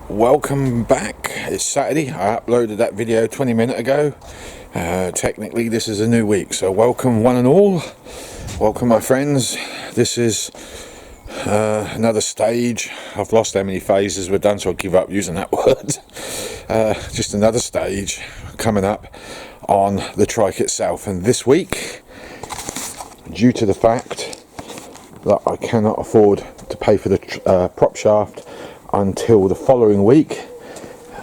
Welcome back. It's Saturday. I uploaded that video 20 minutes ago. Technically this is a new week, so welcome one and all. Welcome my friends. This is another stage. I've lost how many phases we've done, so I'll give up using that word. Just another stage coming up on the trike itself, and this week, due to the fact that I cannot afford to pay for the prop shaft until the following week,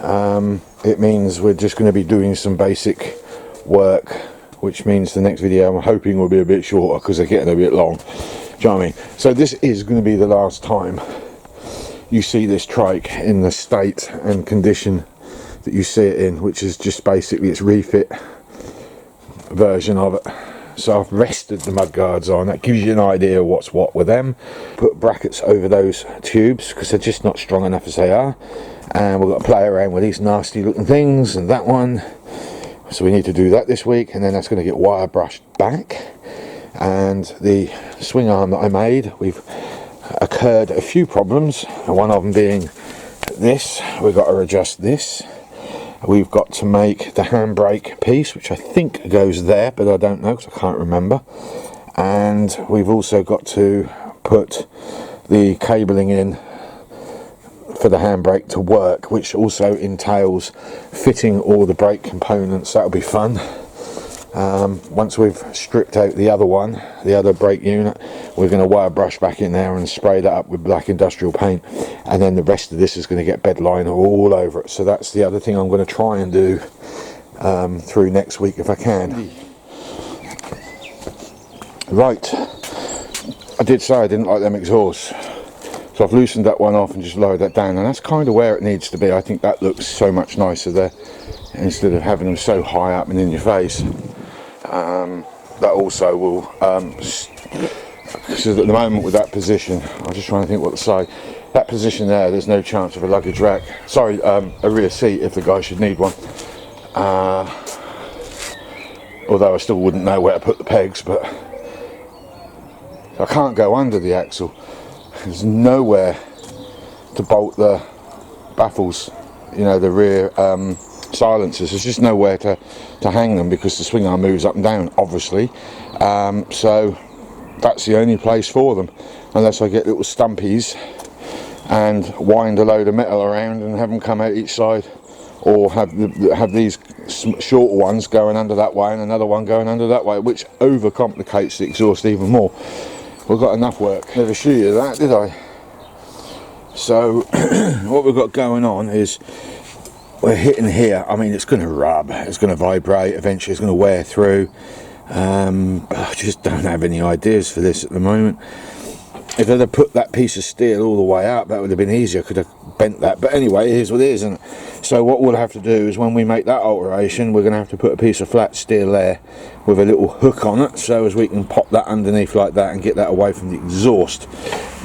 it means we're just going to be doing some basic work, which means the next video I'm hoping will be a bit shorter because they're getting a bit long. Do you know what I mean? So this is going to be the last time you see this trike in the state and condition that you see it in, which is just basically its refit version of it. So I've rested the mudguards on. That gives you an idea of what's what with them. Put brackets over those tubes because they're just not strong enough as they are, and we've got to play around with these nasty looking things and that one, so we need to do that this week, and then that's going to get wire brushed back. And the swing arm that I made, we've occurred a few problems, one of them being this. We've got to adjust this. We've got to make the handbrake piece, which I think goes there, but I don't know because I can't remember. And we've also got to put the cabling in for the handbrake to work, which also entails fitting all the brake components. That'll be fun. Once we've stripped out the other one, the other brake unit, we're going to wire brush back in there and spray that up with black industrial paint, and then the rest of this is going to get bed liner all over it. So that's the other thing I'm going to try and do through next week if I can. Right, I did say I didn't like them exhausts, so I've loosened that one off and just lowered that down, and that's kind of where it needs to be. I think that looks so much nicer there instead of having them so high up and in your face. That also will, because at the moment with that position, I'm just trying to think what to say. That position there's no chance of a luggage rack. Sorry, a rear seat if the guy should need one. Although I still wouldn't know where to put the pegs, but I can't go under the axle. There's nowhere to bolt the baffles, you know, the rear silencers. There's just nowhere to hang them because the swing arm moves up and down, obviously. So that's the only place for them, unless I get little stumpies and wind a load of metal around and have them come out each side, or have these shorter ones going under that way and another one going under that way, which overcomplicates the exhaust even more. We've got enough work. Never show you that, did I? So what we've got going on is we're hitting here. I mean, it's going to rub, it's going to vibrate, eventually it's going to wear through. I just don't have any ideas for this at the moment. If I'd have put that piece of steel all the way up, that would have been easier. I could have bent that, but anyway, it is what it is. And so what we'll have to do is, when we make that alteration, we're going to have to put a piece of flat steel there with a little hook on it, so as we can pop that underneath like that and get that away from the exhaust.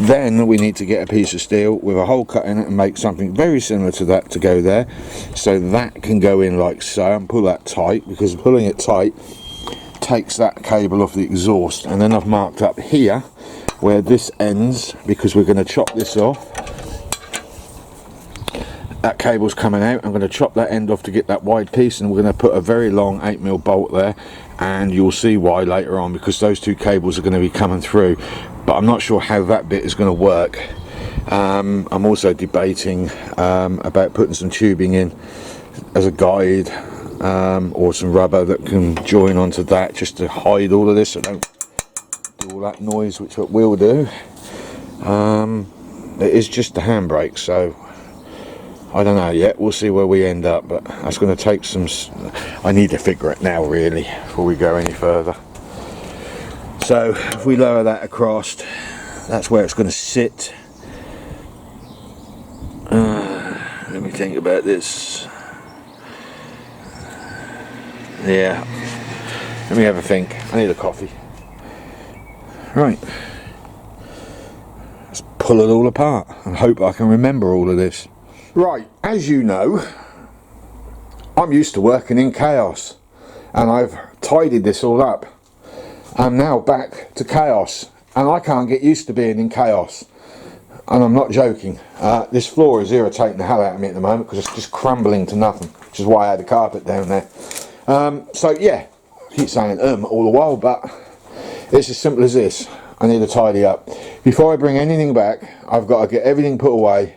Then we need to get a piece of steel with a hole cut in it and make something very similar to that to go there, so that can go in like so, and pull that tight, because pulling it tight takes that cable off the exhaust. And then I've marked up here where this ends, because we're going to chop this off. That cable's coming out. I'm going to chop that end off to get that wide piece, and we're going to put a very long 8mm bolt there, and you'll see why later on, because those two cables are going to be coming through, but I'm not sure how that bit is going to work. I'm also debating about putting some tubing in as a guide, or some rubber that can join onto that, just to hide all of this so don't do all that noise, which it will do. It is just the handbrake, so I don't know yet. We'll see where we end up, but that's going to take some. I need to figure it now, really, before we go any further. So if we lower that across, that's where it's going to sit. Let me think about this. Yeah, let me have a think. I need a coffee. Right, let's pull it all apart and hope I can remember all of this. Right, as you know, I'm used to working in chaos, and I've tidied this all up. I'm now back to chaos, and I can't get used to being in chaos. and I'm not joking, this floor is irritating the hell out of me at the moment because it's just crumbling to nothing, which is why I had the carpet down there. So yeah, I keep saying all the while, but it's as simple as this. I need to tidy up. Before I bring anything back, I've got to get everything put away,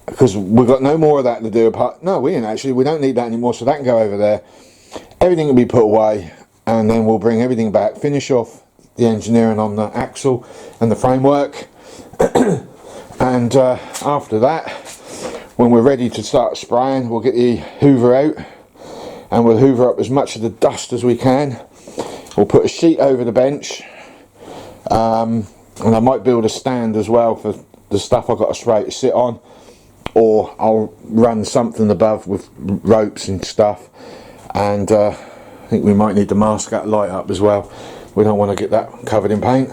because we've got no more of that to do apart. No, we don't need that anymore, so that can go over there. Everything will be put away, and then we'll bring everything back, finish off the engineering on the axle and the framework. And after that, when we're ready to start spraying, we'll get the hoover out and we'll hoover up as much of the dust as we can. We'll put a sheet over the bench, and I might build a stand as well for the stuff I've got to spray to sit on, or I'll run something above with ropes and stuff. And I think we might need to mask that light up as well. We don't want to get that covered in paint.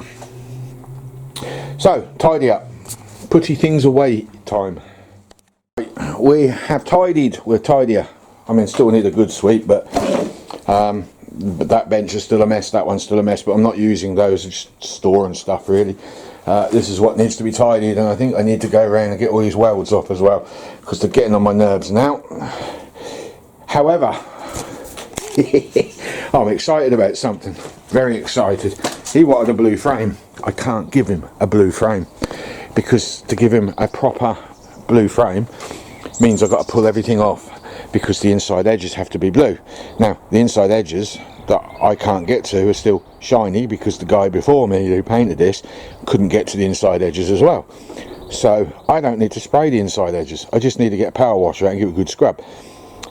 So, tidy up. Putty things away time. We have tidied, we're tidier. I mean, still need a good sweep, but that bench is still a mess, that one's still a mess, but I'm not using those, just storing stuff really. This is what needs to be tidied, and I think I need to go around and get all these welds off as well, because they're getting on my nerves now. However, I'm excited about something, very excited. He wanted a blue frame. I can't give him a blue frame, because to give him a proper blue frame means I've got to pull everything off, because the inside edges have to be blue. Now the inside edges that I can't get to are still shiny, because the guy before me who painted this couldn't get to the inside edges as well. So I don't need to spray the inside edges, I just need to get a power washer out and give it a good scrub.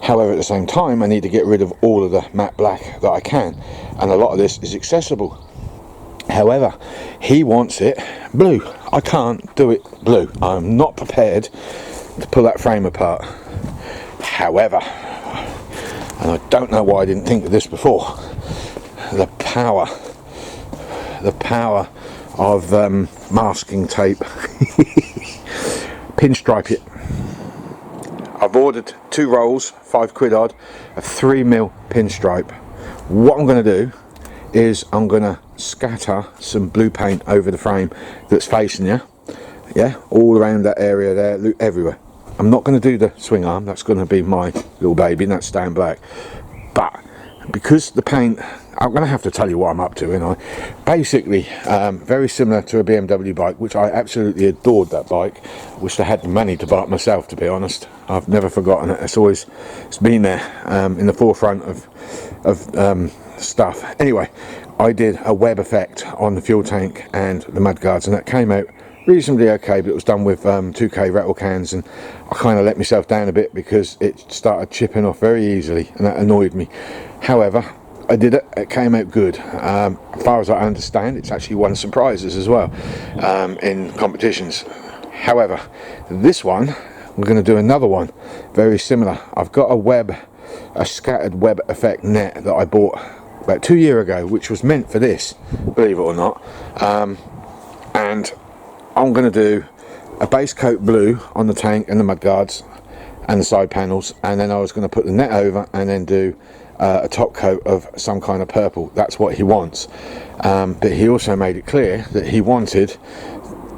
However, at the same time, I need to get rid of all of the matte black that I can, and a lot of this is accessible. However, he wants it blue. I can't do it blue. I'm not prepared to pull that frame apart. However, and I don't know why I didn't think of this before, the power of masking tape. Pinstripe it. I've ordered 2 rolls, £5 odd, of 3mm pinstripe. What I'm going to do is I'm going to scatter some blue paint over the frame that's facing you, yeah, all around that area there, everywhere. I'm not going to do the swing arm, that's going to be my little baby, and that's staying black. But because the paint, I'm going to have to tell you what I'm up to, and I basically very similar to a BMW bike, which I absolutely adored that bike. Wish I had the money to buy it myself, to be honest. I've never forgotten it. It's been there in the forefront of stuff. Anyway, I did a web effect on the fuel tank and the mudguards, and that came out reasonably okay, but it was done with 2K rattle cans, and I kind of let myself down a bit because it started chipping off very easily, and that annoyed me. However, I did it, it came out good. As far as I understand, it's actually won some prizes as well in competitions. However, this one, we're going to do another one very similar. I've got a scattered web effect net that I bought about 2 years ago, which was meant for this, believe it or not, and I'm going to do a base coat blue on the tank and the mudguards and the side panels, and then I was going to put the net over and then do a top coat of some kind of purple. That's what he wants, but he also made it clear that he wanted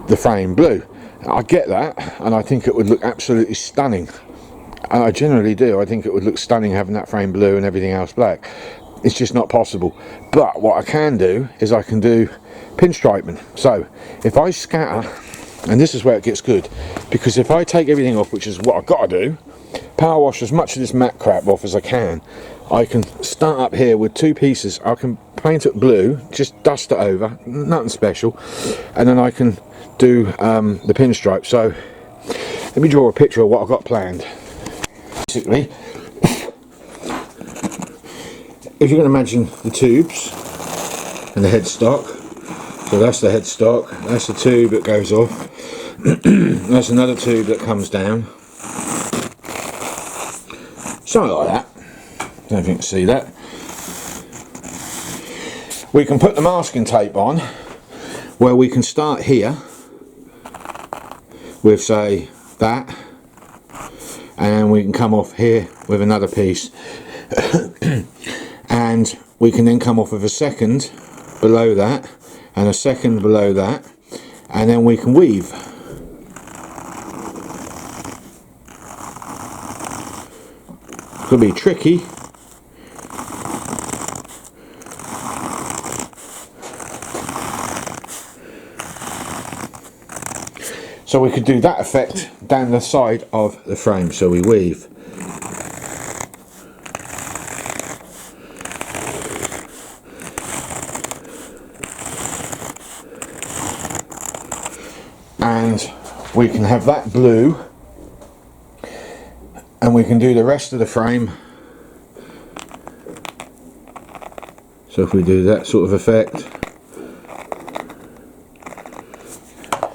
the frame blue. I get that, and I think it would look absolutely stunning, and I generally do. I think it would look stunning having that frame blue and everything else black. It's just not possible. But what I can do is I can do pinstriping. So if I scatter, and this is where it gets good, because if I take everything off, which is what I've got to do, power wash as much of this matte crap off as I can can start up here with 2 pieces. I can paint it blue, just dust it over, nothing special, and then I can do the pinstripe. So let me draw a picture of what I've got planned. Basically, if you can imagine the tubes and the headstock, so that's the headstock, that's the tube that goes off, that's another tube that comes down, something like that. I don't know if you can see that. We can put the masking tape on, where we can start here with, say, that, and we can come off here with another piece. And we can then come off with a second below that, and a second below that, and then we can weave. Could be tricky. So we could do that effect down the side of the frame. So we weave. And we can have that blue, and we can do the rest of the frame. So if we do that sort of effect,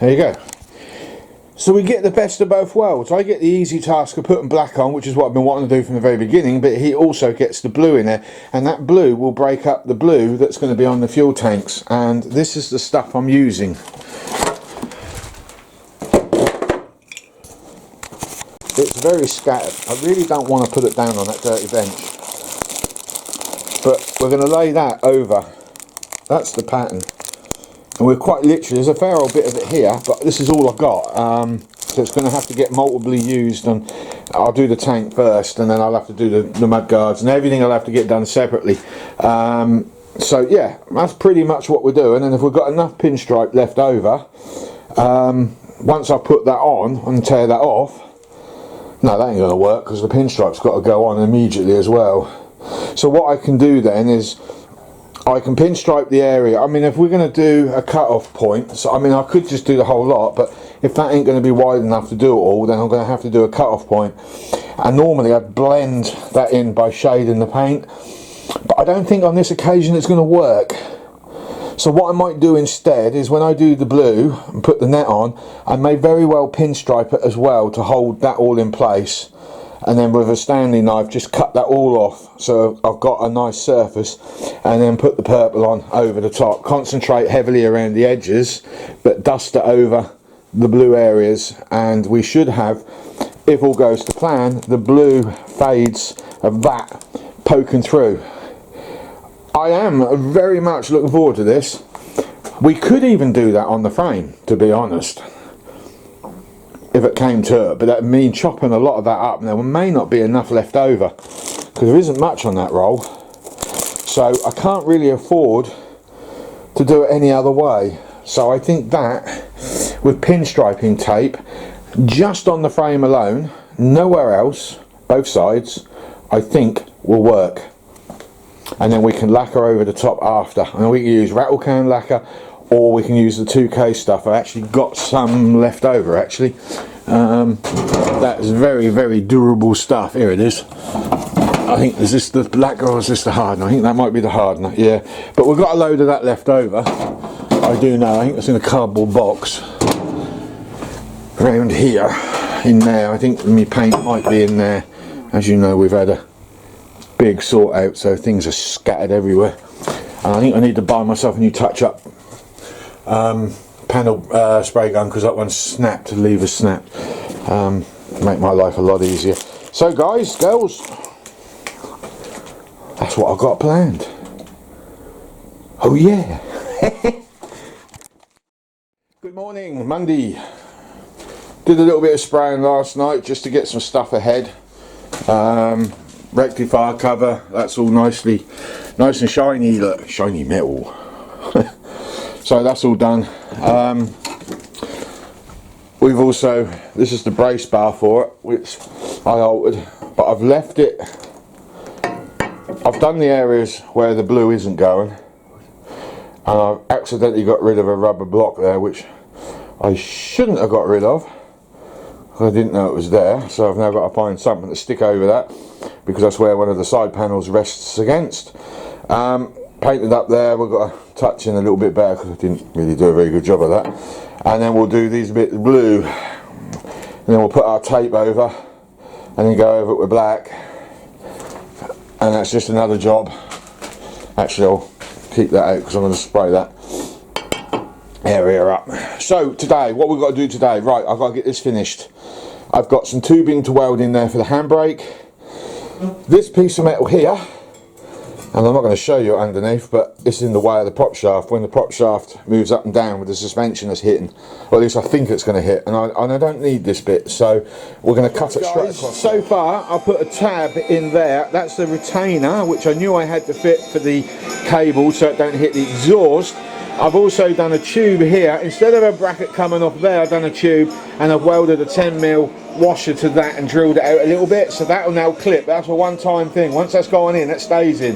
there you go. So we get the best of both worlds. I get the easy task of putting black on, which is what I've been wanting to do from the very beginning, but he also gets the blue in there, and that blue will break up the blue that's going to be on the fuel tanks, and this is the stuff I'm using. It's very scattered. I really don't want to put it down on that dirty bench, but we're going to lay that over. That's the pattern. And we're quite literally, there's a fair old bit of it here, but this is all I've got. So it's going to have to get multiply used, and I'll do the tank first, and then I'll have to do the mud guards, and everything I'll have to get done separately. So yeah, that's pretty much what we're doing. And if we've got enough pinstripe left over, once I put that on and tear that off, no, that ain't going to work, because the pinstripe's got to go on immediately as well. So what I can do then is I can pinstripe the area. I mean, if we're going to do a cut-off point, so I mean, I could just do the whole lot, but if that ain't going to be wide enough to do it all, then I'm going to have to do a cut-off point. And normally I'd blend that in by shading the paint, but I don't think on this occasion it's going to work. So what I might do instead is when I do the blue and put the net on, I may very well pinstripe it as well to hold that all in place. And then with a Stanley knife just cut that all off, so I've got a nice surface, and then put the purple on over the top. Concentrate heavily around the edges, but dust it over the blue areas, and we should have, if all goes to plan, the blue fades of that poking through. I am very much looking forward to this. We could even do that on the frame, to be honest, if it came to it, but that would mean chopping a lot of that up, and there may not be enough left over, because there isn't much on that roll. So I can't really afford to do it any other way. So I think that with pinstriping tape, just on the frame alone, nowhere else, both sides, I think will work. And then we can lacquer over the top after, and we can use rattle can lacquer, or we can use the 2K stuff. I actually got some left over actually. That's very, very durable stuff. Here it is. I think, is this the lacquer or is this the hardener? I think that might be the hardener, yeah. But we've got a load of that left over. I do know, I think it's in a cardboard box around here, in there. I think my paint might be in there. As you know, we've had a big sort out, so things are scattered everywhere. And I think I need to buy myself a new touch-up panel spray gun, because that one snapped, the lever snapped. Make my life a lot easier. So guys, girls, that's what I've got planned. Oh yeah. Good morning, Monday. Did a little bit of spraying last night just to get some stuff ahead. Rectifier cover, that's all nice and shiny. Look, shiny metal. So that's all done. We've also, this is the brace bar for it, which I altered, but I've left it. I've done the areas where the blue isn't going, and I've accidentally got rid of a rubber block there, which I shouldn't have got rid of. I didn't know it was there, so I've now got to find something to stick over that, because that's where one of the side panels rests against. Painted up there, we've got to touch in a little bit better, because I didn't really do a very good job of that. And then we'll do these bits blue, and then we'll put our tape over, and then go over it with black, and that's just another job. Actually, I'll keep that out because I'm going to spray that area up. So today, what we've got to do today, right, I've got to get this finished. I've got some tubing to weld in there for the handbrake. This piece of metal here And I'm not going to show you underneath, but it's in the way of the prop shaft. When the prop shaft moves up and down with the suspension that's hitting, or at least I think it's going to hit, and I don't need this bit, so we're going to cut it straight across. So far I put a tab in there, that's the retainer, which I knew I had to fit for the cable so it don't hit the exhaust. I've also done a tube here. Instead of a bracket coming off there, I've done a tube and I've welded a 10mm washer to that and drilled it out a little bit, so that will now clip. That's a one-time thing. Once that's gone in, that stays in.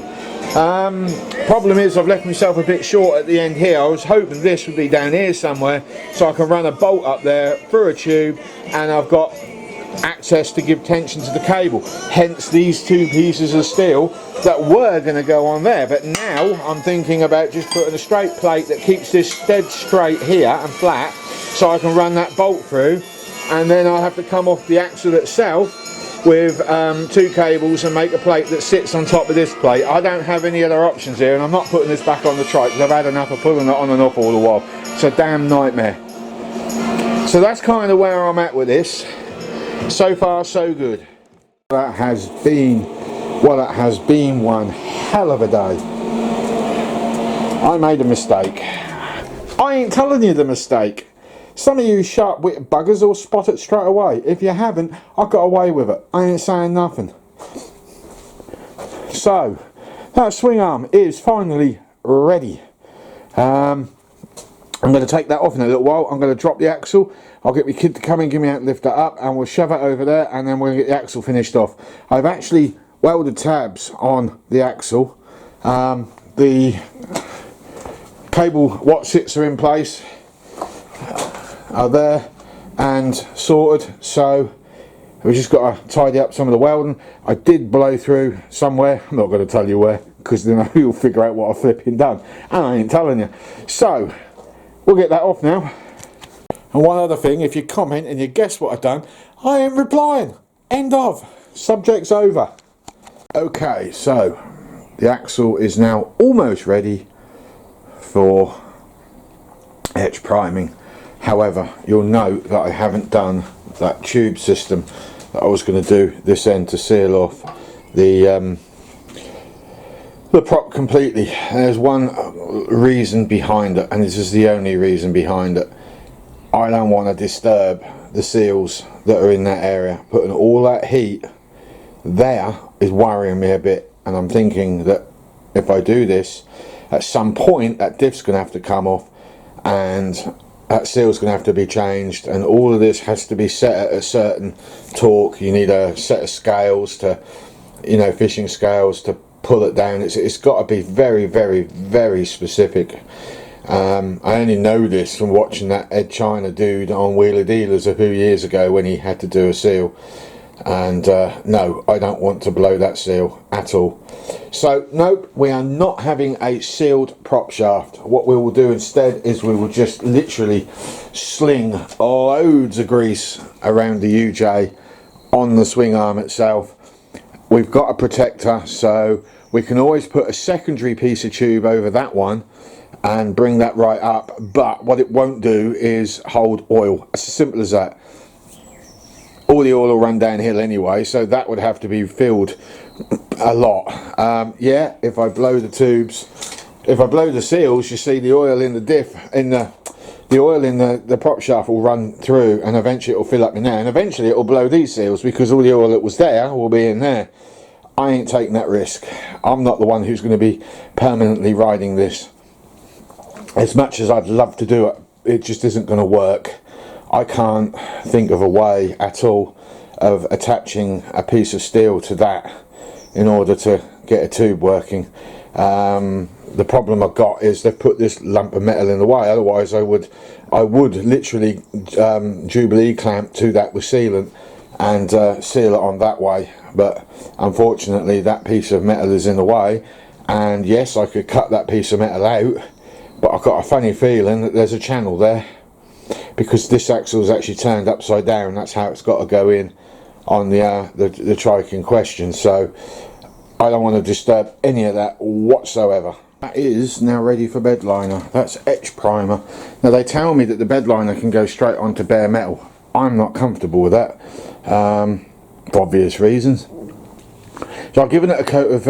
Problem is I've left myself a bit short at the end here. I was hoping this would be down here somewhere so I can run a bolt up there through a tube, and I've got access to give tension to the cable, hence these two pieces of steel that were going to go on there. But now I'm thinking about just putting a straight plate that keeps this dead straight here and flat, so I can run that bolt through, and then I'll have to come off the axle itself with two cables and make a plate that sits on top of this plate. I don't have any other options here, and I'm not putting this back on the trike because I've had enough of pulling it on and off all the while. It's a damn nightmare. So that's kind of where I'm at with this. So far so good. That has been, well, it has been one hell of a day. I made a mistake. I ain't telling you the mistake. Some of you sharp-witted buggers will spot it straight away. If you haven't, I got away with it. I ain't saying nothing. So that swing arm is finally ready. I'm going to take that off in a little while. I'm going to drop the axle. I'll get my kid to come and give me out, lift that up, and we'll shove it over there, and then we'll get the axle finished off. I've actually welded tabs on the axle. The cable watsits are in place, are there and sorted, so we've just got to tidy up some of the welding. I did blow through somewhere, I'm not going to tell you where, because then you'll figure out what I've flipping done, and I ain't telling you. So we'll get that off now. And one other thing, if you comment and you guess what I've done, I ain't replying. End of. Subject's over. Okay, so the axle is now almost ready for etch priming. However, you'll note that I haven't done that tube system that I was going to do this end to seal off the prop completely. There's one reason behind it, and this is the only reason behind it. I don't want to disturb the seals that are in that area. Putting all that heat there is worrying me a bit, and I'm thinking that if I do this, at some point that diff's going to have to come off, and that seal's going to have to be changed, and all of this has to be set at a certain torque. You need a set of scales to, you know, fishing scales to pull it down. It's got to be very, very, very specific. I only know this from watching that Ed China dude on Wheeler Dealers a few years ago when he had to do a seal, and no, I don't want to blow that seal at all. So nope, we are not having a sealed prop shaft. What we will do instead is we will just literally sling loads of grease around the UJ on the swing arm itself. We've got a protector, so we can always put a secondary piece of tube over that one and bring that right up, but what it won't do is hold oil. It's as simple as that. All the oil will run downhill anyway, so that would have to be filled a lot. Yeah, if I blow the tubes, if I blow the seals, you see the oil in the diff, in the oil in the prop shaft will run through, and eventually it will fill up in there, and eventually it will blow these seals because all the oil that was there will be in there. I ain't taking that risk. I'm not the one who's going to be permanently riding this. As much as I'd love to do it, it just isn't going to work. I can't think of a way at all of attaching a piece of steel to that in order to get a tube working. The problem I've got is they've put this lump of metal in the way. Otherwise I would literally Jubilee clamp to that with sealant and seal it on that way, but unfortunately that piece of metal is in the way. And yes, I could cut that piece of metal out, but I've got a funny feeling that there's a channel there, because this axle is actually turned upside down. That's how it's got to go in on the trike in question. So I don't want to disturb any of that whatsoever. That is now ready for bed liner. That's etch primer. Now they tell me that the bed liner can go straight onto bare metal. I'm not comfortable with that for obvious reasons. So I've given it a coat of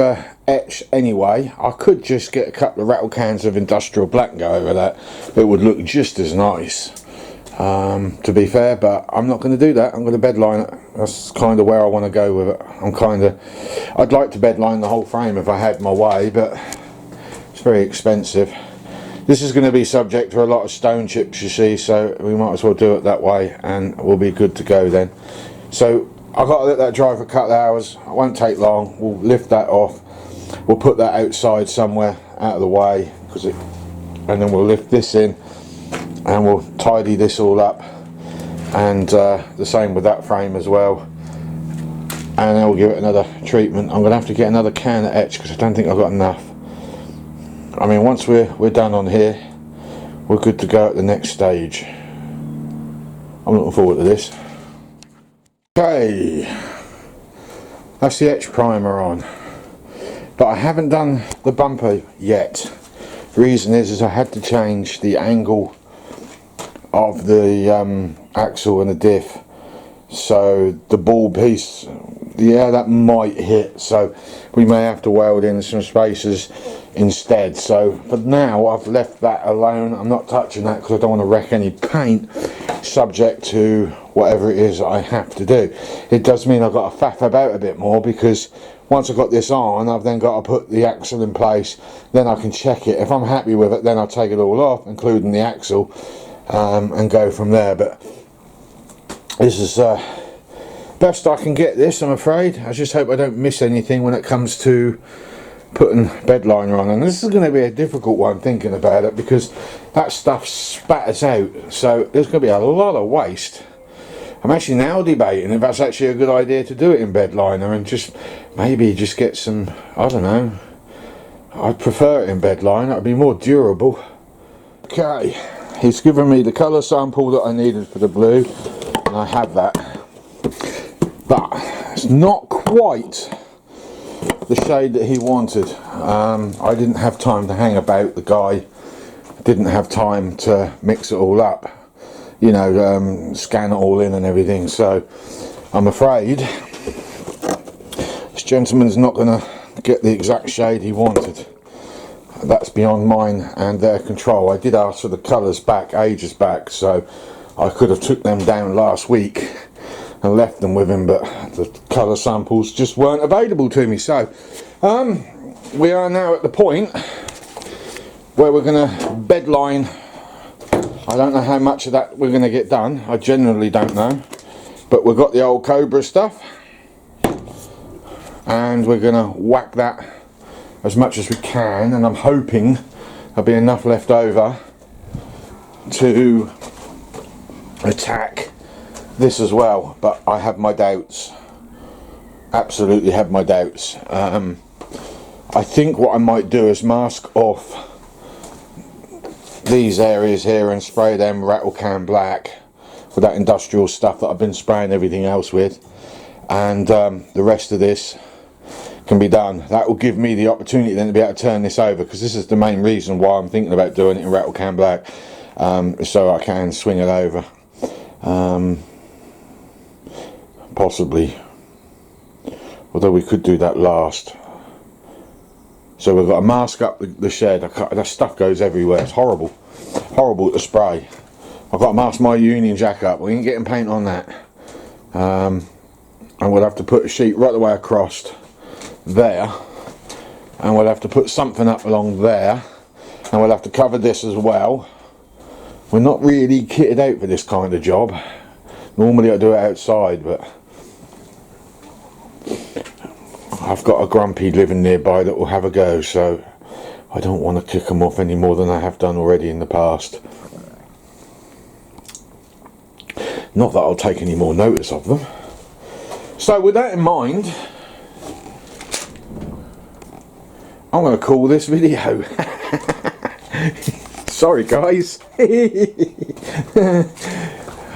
etch anyway. I could just get a couple of rattle cans of industrial black and go over that. It would look just as nice, to be fair, but I'm not going to do that. I'm going to bedline it. That's kind of where I want to go with it. I'd like to bedline the whole frame if I had my way, but it's very expensive. This is going to be subject to a lot of stone chips, you see, so we might as well do it that way and we'll be good to go then. So I've got to let that dry for a couple of hours. It won't take long. We'll lift that off. We'll put that outside somewhere out of the way, and then we'll lift this in and we'll tidy this all up, and the same with that frame as well, and then we'll give it another treatment. I'm going to have to get another can of etch because I don't think I've got enough. I mean, once we're done on here, we're good to go at the next stage. I'm looking forward to this. Okay, that's the etch primer on, but I haven't done the bumper yet. The reason is I had to change the angle of the axle and the diff, so the ball piece, yeah, that might hit, so we may have to weld in some spacers instead. So for now I've left that alone. I'm not touching that because I don't want to wreck any paint, subject to whatever it is I have to do. It does mean I've got to faff about a bit more, because once I've got this on, I've then got to put the axle in place, then I can check it. If I'm happy with it, then I'll take it all off, including the axle, and go from there. But this is best I can get this, I'm afraid. I just hope I don't miss anything when it comes to putting bed liner on, and this is going to be a difficult one thinking about it, because that stuff spatters out, so there's going to be a lot of waste. I'm actually now debating if that's actually a good idea to do it in bed liner and maybe just get some, I don't know, I'd prefer it in bed liner, it'd be more durable. Okay, he's given me the colour sample that I needed for the blue, and I have that, but it's not quite the shade that he wanted. I didn't have time to hang about. The guy didn't have time to mix it all up, you know, scan it all in and everything, so I'm afraid this gentleman's not going to get the exact shade he wanted. That's beyond mine and their control. I did ask for the colours back ages back, so I could have took them down last week and left them with him, but the colour samples just weren't available to me. So we are now at the point where we're going to bedline. I don't know how much of that we're going to get done, I generally don't know, but we've got the old Cobra stuff and we're going to whack that as much as we can, and I'm hoping there'll be enough left over to attack this as well, but I have my doubts, absolutely have my doubts. I think what I might do is mask off these areas here and spray them rattle can black with that industrial stuff that I've been spraying everything else with, and the rest of this can be done. That will give me the opportunity then to be able to turn this over, because this is the main reason why I'm thinking about doing it in rattle can black, so I can swing it over. Possibly, although we could do that last. So we've got to mask up the shed. That stuff goes everywhere. It's horrible, horrible to spray. I've got to mask my Union Jack up. We ain't getting paint on that, and we'll have to put a sheet right the way across there, and we'll have to put something up along there, and we'll have to cover this as well. We're not really kitted out for this kind of job. Normally I do it outside, but I've got a grumpy living nearby that will have a go, so I don't want to kick them off any more than I have done already in the past. Not that I'll take any more notice of them. So with that in mind, I'm going to call this video. Sorry guys.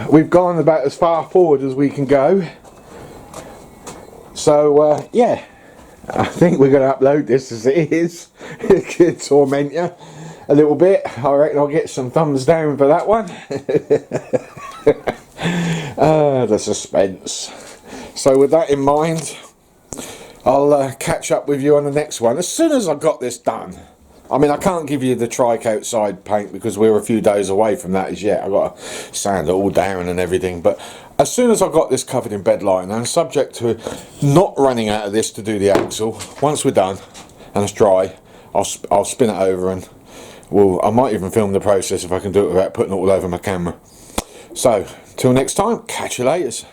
We've gone about as far forward as we can go. So yeah, I think we're going to upload this as it is. It could torment you a little bit. I reckon I'll get some thumbs down for that one. The suspense. So with that in mind, I'll catch up with you on the next one as soon as I got this done. I mean, I can't give you the tri-coat side paint because we're a few days away from that as yet. I've got to sand it all down and everything. But as soon as I got this covered in bed lining, and subject to not running out of this to do the axle, once we're done and it's dry, I'll spin it over, and I might even film the process if I can do it without putting it all over my camera. So, till next time, catch you later.